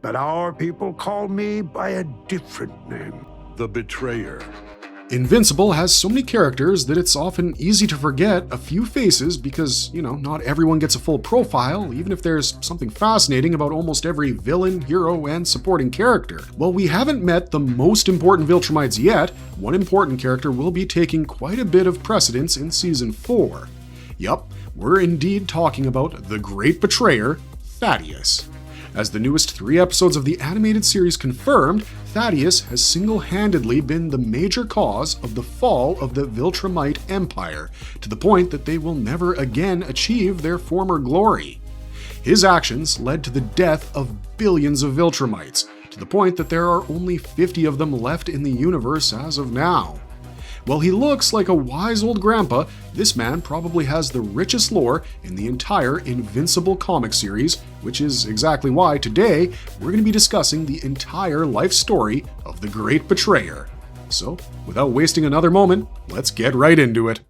but our people call me by a different name. The Betrayer. Invincible has so many characters that it's often easy to forget a few faces because, not everyone gets a full profile, even if there's something fascinating about almost every villain, hero, and supporting character. While we haven't met the most important Viltrumites yet, one important character will be taking quite a bit of precedence in Season 4. Yup, we're indeed talking about the Great Betrayer, Thaddeus. As the newest 3 episodes of the animated series confirmed, Thaddeus has single-handedly been the major cause of the fall of the Viltrumite Empire, to the point that they will never again achieve their former glory. His actions led to the death of billions of Viltrumites, to the point that there are only 50 of them left in the universe as of now. While he looks like a wise old grandpa, this man probably has the richest lore in the entire Invincible comic series, which is exactly why today we're going to be discussing the entire life story of the Great Betrayer. So, without wasting another moment, let's get right into it.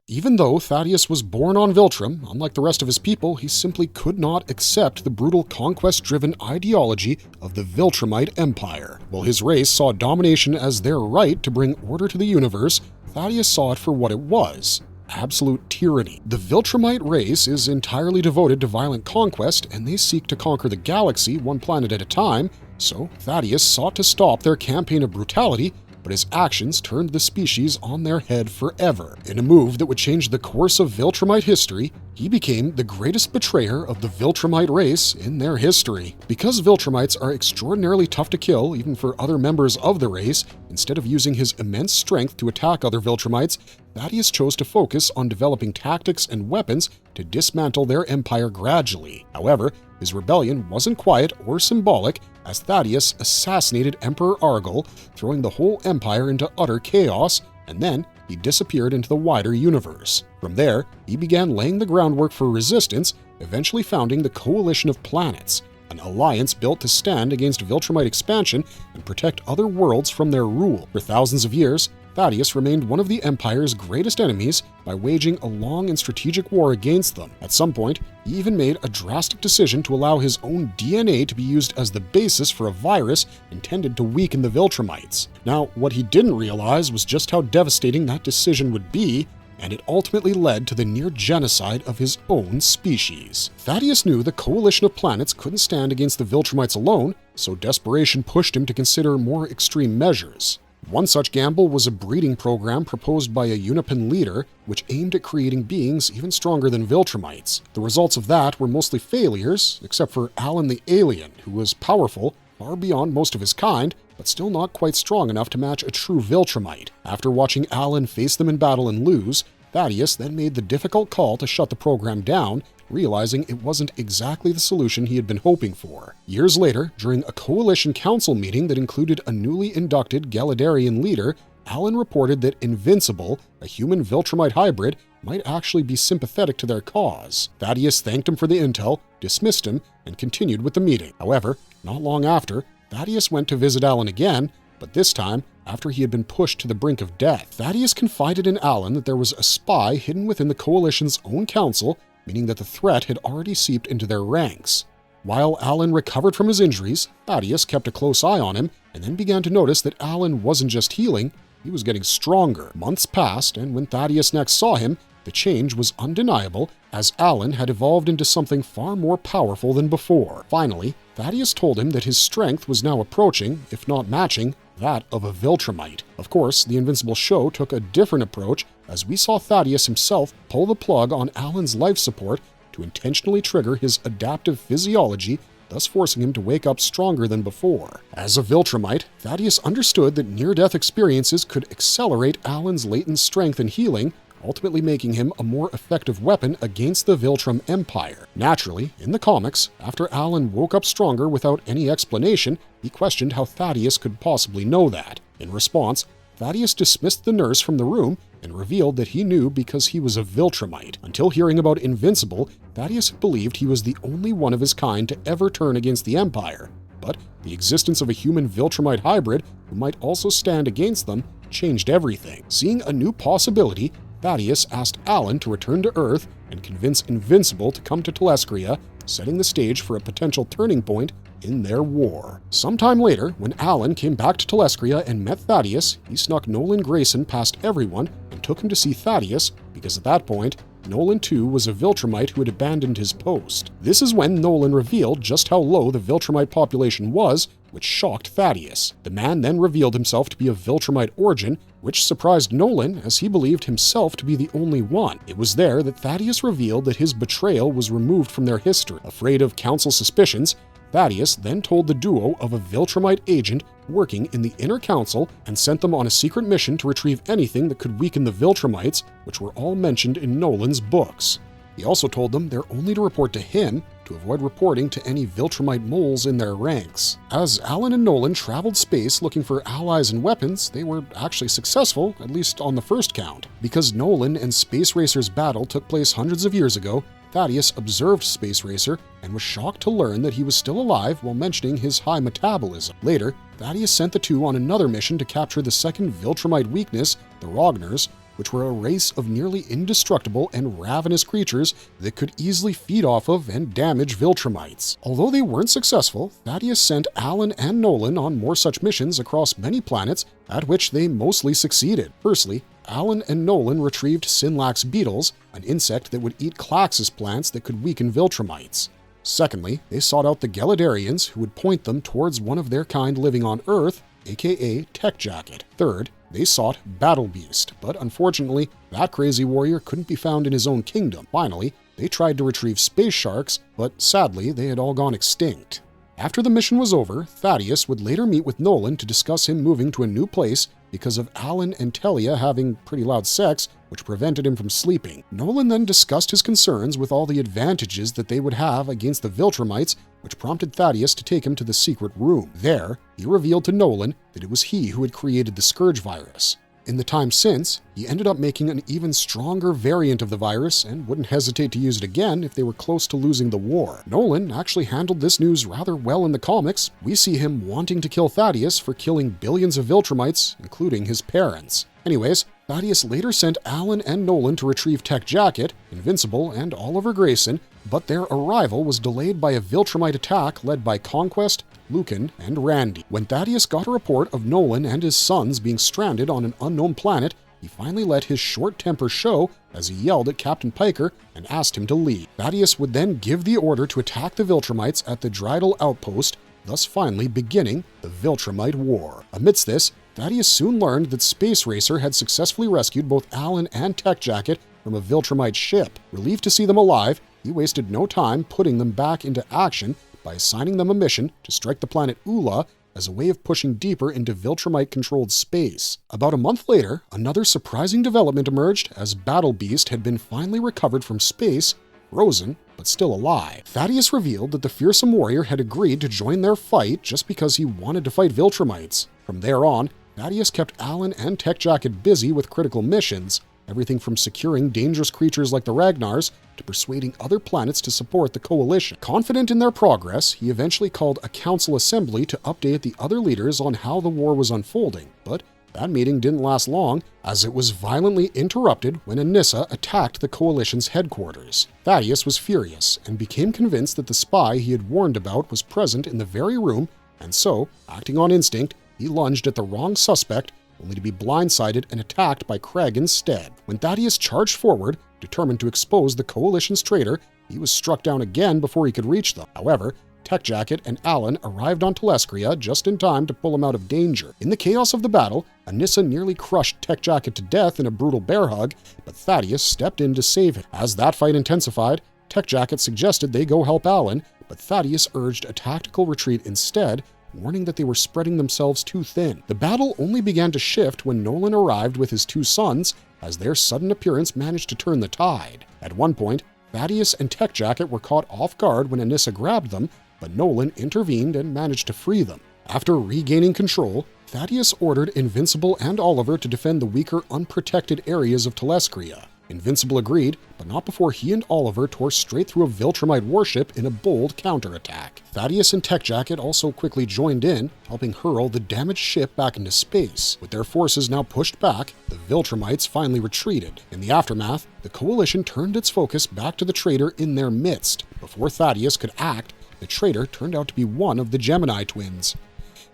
Even though Thaddeus was born on Viltrum, unlike the rest of his people, he simply could not accept the brutal conquest-driven ideology of the Viltrumite Empire. While his race saw domination as their right to bring order to the universe, Thaddeus saw it for what it was: absolute tyranny. The Viltrumite race is entirely devoted to violent conquest, and they seek to conquer the galaxy one planet at a time, so Thaddeus sought to stop their campaign of brutality, but his actions turned the species on their head forever. In a move that would change the course of Viltrumite history, he became the greatest betrayer of the Viltrumite race in their history. Because Viltrumites are extraordinarily tough to kill, even for other members of the race, instead of using his immense strength to attack other Viltrumites, Thaddeus chose to focus on developing tactics and weapons to dismantle their empire gradually. However, his rebellion wasn't quiet or symbolic, as Thaddeus assassinated Emperor Argol, throwing the whole empire into utter chaos, and then he disappeared into the wider universe. From there, he began laying the groundwork for resistance, eventually founding the Coalition of Planets, an alliance built to stand against Viltrumite expansion and protect other worlds from their rule. For thousands of years, Thaddeus remained one of the Empire's greatest enemies by waging a long and strategic war against them. At some point, he even made a drastic decision to allow his own DNA to be used as the basis for a virus intended to weaken the Viltrumites. Now, what he didn't realize was just how devastating that decision would be, and it ultimately led to the near genocide of his own species. Thaddeus knew the Coalition of Planets couldn't stand against the Viltrumites alone, so desperation pushed him to consider more extreme measures. One such gamble was a breeding program proposed by a Unipen leader, which aimed at creating beings even stronger than Viltrumites. The results of that were mostly failures, except for Alan the Alien, who was powerful, far beyond most of his kind, but still not quite strong enough to match a true Viltrumite. After watching Alan face them in battle and lose, Thaddeus then made the difficult call to shut the program down, realizing it wasn't exactly the solution he had been hoping for. Years later, during a Coalition Council meeting that included a newly inducted Galadarian leader, Alan reported that Invincible, a human Viltrumite hybrid, might actually be sympathetic to their cause. Thaddeus thanked him for the intel, dismissed him, and continued with the meeting. However, not long after, Thaddeus went to visit Alan again, but this time after he had been pushed to the brink of death. Thaddeus confided in Alan that there was a spy hidden within the Coalition's own council, meaning that the threat had already seeped into their ranks. While Alan recovered from his injuries, Thaddeus kept a close eye on him and then began to notice that Alan wasn't just healing, he was getting stronger. Months passed, and when Thaddeus next saw him, the change was undeniable, as Alan had evolved into something far more powerful than before. Finally, Thaddeus told him that his strength was now approaching, if not matching, that of a Viltrumite. Of course, the Invincible show took a different approach, as we saw Thaddeus himself pull the plug on Alan's life support to intentionally trigger his adaptive physiology, thus forcing him to wake up stronger than before. As a Viltrumite, Thaddeus understood that near-death experiences could accelerate Alan's latent strength and healing, ultimately making him a more effective weapon against the Viltrum Empire. Naturally, in the comics, after Alan woke up stronger without any explanation, he questioned how Thaddeus could possibly know that. In response, Thaddeus dismissed the nurse from the room and revealed that he knew because he was a Viltrumite. Until hearing about Invincible, Thaddeus believed he was the only one of his kind to ever turn against the Empire. But the existence of a human Viltrumite hybrid who might also stand against them changed everything. Seeing a new possibility, Thaddeus asked Alan to return to Earth and convince Invincible to come to Telescrea, setting the stage for a potential turning point in their war. Sometime later, when Alan came back to Telescrea and met Thaddeus, he snuck Nolan Grayson past everyone and took him to see Thaddeus, because at that point, Nolan too was a Viltrumite who had abandoned his post. This is when Nolan revealed just how low the Viltrumite population was, which shocked Thaddeus. The man then revealed himself to be of Viltrumite origin, which surprised Nolan as he believed himself to be the only one. It was there that Thaddeus revealed that his betrayal was removed from their history. Afraid of council suspicions, Thaddeus then told the duo of a Viltrumite agent working in the inner council and sent them on a secret mission to retrieve anything that could weaken the Viltrumites, which were all mentioned in Nolan's books. He also told them they're only to report to him to avoid reporting to any Viltrumite moles in their ranks. As Alan and Nolan traveled space looking for allies and weapons, they were actually successful, at least on the first count. Because Nolan and Space Racer's battle took place hundreds of years ago, Thaddeus observed Space Racer and was shocked to learn that he was still alive while mentioning his high metabolism. Later, Thaddeus sent the two on another mission to capture the second Viltrumite weakness, the Rogners, which were a race of nearly indestructible and ravenous creatures that could easily feed off of and damage Viltrumites. Although they weren't successful, Thaddeus sent Alan and Nolan on more such missions across many planets, at which they mostly succeeded. Firstly, Alan and Nolan retrieved Synlax beetles, an insect that would eat Klaxus plants that could weaken Viltrumites. Secondly, they sought out the Gelidarians, who would point them towards one of their kind living on Earth, aka Tech Jacket. Third, they sought Battle Beast, but unfortunately, that crazy warrior couldn't be found in his own kingdom. Finally, they tried to retrieve space sharks, but sadly, they had all gone extinct. After the mission was over, Thaddeus would later meet with Nolan to discuss him moving to a new place because of Alan and Telia having pretty loud sex, which prevented him from sleeping. Nolan then discussed his concerns with all the advantages that they would have against the Viltrumites, which prompted Thaddeus to take him to the secret room. There, he revealed to Nolan that it was he who had created the Scourge virus. In the time since, he ended up making an even stronger variant of the virus and wouldn't hesitate to use it again if they were close to losing the war. Nolan actually handled this news rather well in the comics. We see him wanting to kill Thaddeus for killing billions of Viltrumites, including his parents. Anyways, Thaddeus later sent Alan and Nolan to retrieve Tech Jacket, Invincible, and Oliver Grayson, but their arrival was delayed by a Viltrumite attack led by Conquest, Lucan, and Randy. When Thaddeus got a report of Nolan and his sons being stranded on an unknown planet, he finally let his short temper show as he yelled at Captain Piker and asked him to leave. Thaddeus would then give the order to attack the Viltrumites at the Dridal outpost, thus finally beginning the Viltrumite War. Amidst this, Thaddeus soon learned that Space Racer had successfully rescued both Alan and Tech Jacket from a Viltrumite ship. Relieved to see them alive, he wasted no time putting them back into action by assigning them a mission to strike the planet Ula as a way of pushing deeper into Viltrumite-controlled space. About a month later, another surprising development emerged as Battle Beast had been finally recovered from space, frozen, but still alive. Thaddeus revealed that the fearsome warrior had agreed to join their fight just because he wanted to fight Viltrumites. From there on, Thaddeus kept Alan and Tech Jacket busy with critical missions, everything from securing dangerous creatures like the Ragnars to persuading other planets to support the coalition. Confident in their progress, he eventually called a council assembly to update the other leaders on how the war was unfolding, but that meeting didn't last long, as it was violently interrupted when Anissa attacked the coalition's headquarters. Thaddeus was furious and became convinced that the spy he had warned about was present in the very room, and so, acting on instinct, he lunged at the wrong suspect, only to be blindsided and attacked by Craig instead. When Thaddeus charged forward, determined to expose the coalition's traitor, he was struck down again before he could reach them. However, Tech Jacket and Alan arrived on Telescrea just in time to pull him out of danger. In the chaos of the battle, Anissa nearly crushed Tech Jacket to death in a brutal bear hug, but Thaddeus stepped in to save him. As that fight intensified, Tech Jacket suggested they go help Alan, but Thaddeus urged a tactical retreat instead, warning that they were spreading themselves too thin. The battle only began to shift when Nolan arrived with his two sons, as their sudden appearance managed to turn the tide. At one point, Thaddeus and Tech Jacket were caught off guard when Anissa grabbed them, but Nolan intervened and managed to free them. After regaining control, Thaddeus ordered Invincible and Oliver to defend the weaker, unprotected areas of Telescrea. Invincible agreed, but not before he and Oliver tore straight through a Viltrumite warship in a bold counterattack. Thaddeus and Tech Jacket also quickly joined in, helping hurl the damaged ship back into space. With their forces now pushed back, the Viltrumites finally retreated. In the aftermath, the Coalition turned its focus back to the traitor in their midst. Before Thaddeus could act, the traitor turned out to be one of the Gemini twins.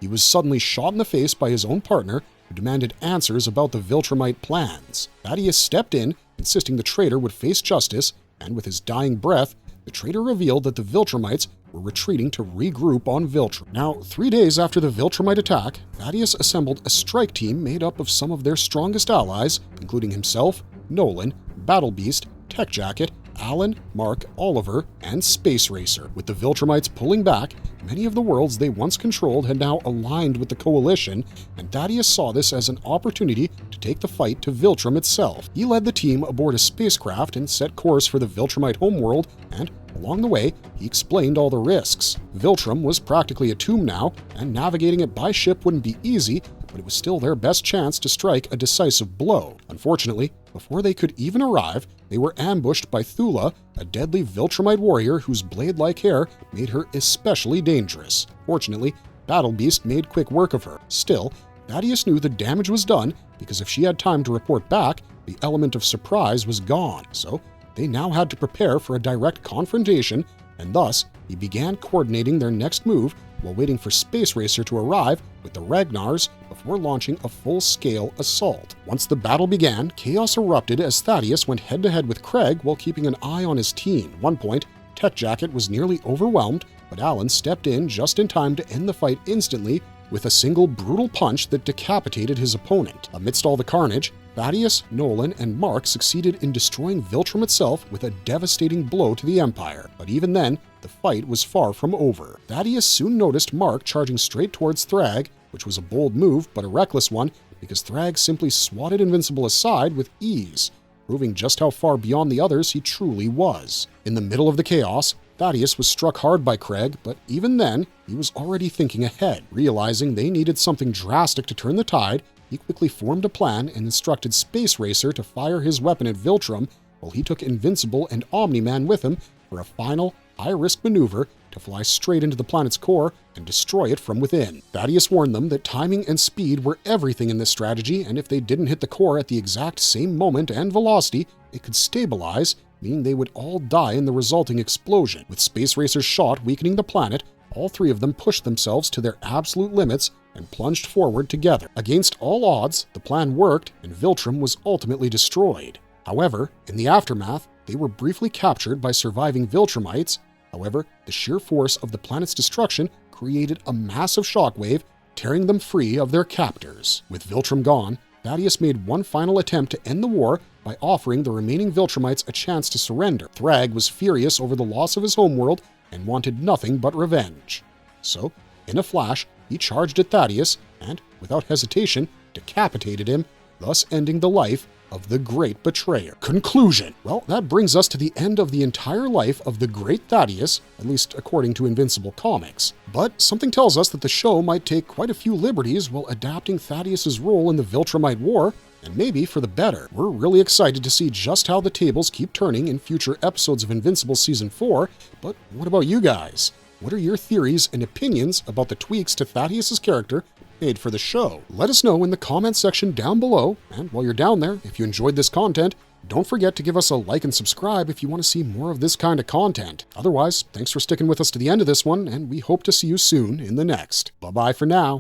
He was suddenly shot in the face by his own partner, who demanded answers about the Viltrumite plans. Thaddeus stepped in, insisting the traitor would face justice, and with his dying breath, the traitor revealed that the Viltrumites were retreating to regroup on Viltrum. Now, 3 days after the Viltrumite attack, Thaddeus assembled a strike team made up of some of their strongest allies, including himself, Nolan, Battle Beast, Tech Jacket, Alan, Mark, Oliver, and Space Racer. With the Viltrumites pulling back, many of the worlds they once controlled had now aligned with the Coalition, and Thaddeus saw this as an opportunity to take the fight to Viltrum itself. He led the team aboard a spacecraft and set course for the Viltrumite homeworld, and along the way, he explained all the risks. Viltrum was practically a tomb now, and navigating it by ship wouldn't be easy, but it was still their best chance to strike a decisive blow. Unfortunately, before they could even arrive, they were ambushed by Thula, a deadly Viltrumite warrior whose blade-like hair made her especially dangerous. Fortunately, Battle Beast made quick work of her. Still, Thaddeus knew the damage was done because if she had time to report back, the element of surprise was gone. So they now had to prepare for a direct confrontation, and thus he began coordinating their next move while waiting for Space Racer to arrive with the Ragnars before launching a full-scale assault. Once the battle began, chaos erupted as Thaddeus went head-to-head with Craig while keeping an eye on his team. At one point, Tech Jacket was nearly overwhelmed, but Alan stepped in just in time to end the fight instantly with a single brutal punch that decapitated his opponent. Amidst all the carnage, Thaddeus, Nolan, and Mark succeeded in destroying Viltrum itself with a devastating blow to the Empire. But even then, the fight was far from over. Thaddeus soon noticed Mark charging straight towards Thrag, which was a bold move but a reckless one because Thrag simply swatted Invincible aside with ease, proving just how far beyond the others he truly was. In the middle of the chaos, Thaddeus was struck hard by Craig, but even then, he was already thinking ahead. Realizing they needed something drastic to turn the tide, he quickly formed a plan and instructed Space Racer to fire his weapon at Viltrum, while he took Invincible and Omni-Man with him for a final, high-risk maneuver to fly straight into the planet's core and destroy it from within. Thaddeus warned them that timing and speed were everything in this strategy, and if they didn't hit the core at the exact same moment and velocity, it could stabilize, meaning they would all die in the resulting explosion. With Space Racer's shot weakening the planet, all three of them pushed themselves to their absolute limits and plunged forward together. Against all odds, the plan worked, and Viltrum was ultimately destroyed. However, in the aftermath, they were briefly captured by surviving Viltrumites. However, the sheer force of the planet's destruction created a massive shockwave, tearing them free of their captors. With Viltrum gone, Thaddeus made one final attempt to end the war by offering the remaining Viltrumites a chance to surrender. Thrag was furious over the loss of his homeworld and wanted nothing but revenge. So, in a flash, he charged at Thaddeus and, without hesitation, decapitated him, thus ending the life of the great betrayer. Conclusion. Well, that brings us to the end of the entire life of the great Thaddeus, at least according to Invincible Comics. But something tells us that the show might take quite a few liberties while adapting Thaddeus's role in the Viltrumite War, and maybe for the better. We're really excited to see just how the tables keep turning in future episodes of Invincible Season 4, but what about you guys? What are your theories and opinions about the tweaks to Thaddeus's character made for the show? Let us know in the comments section down below, and while you're down there, if you enjoyed this content, don't forget to give us a like and subscribe if you want to see more of this kind of content. Otherwise, thanks for sticking with us to the end of this one, and we hope to see you soon in the next. Bye-bye for now.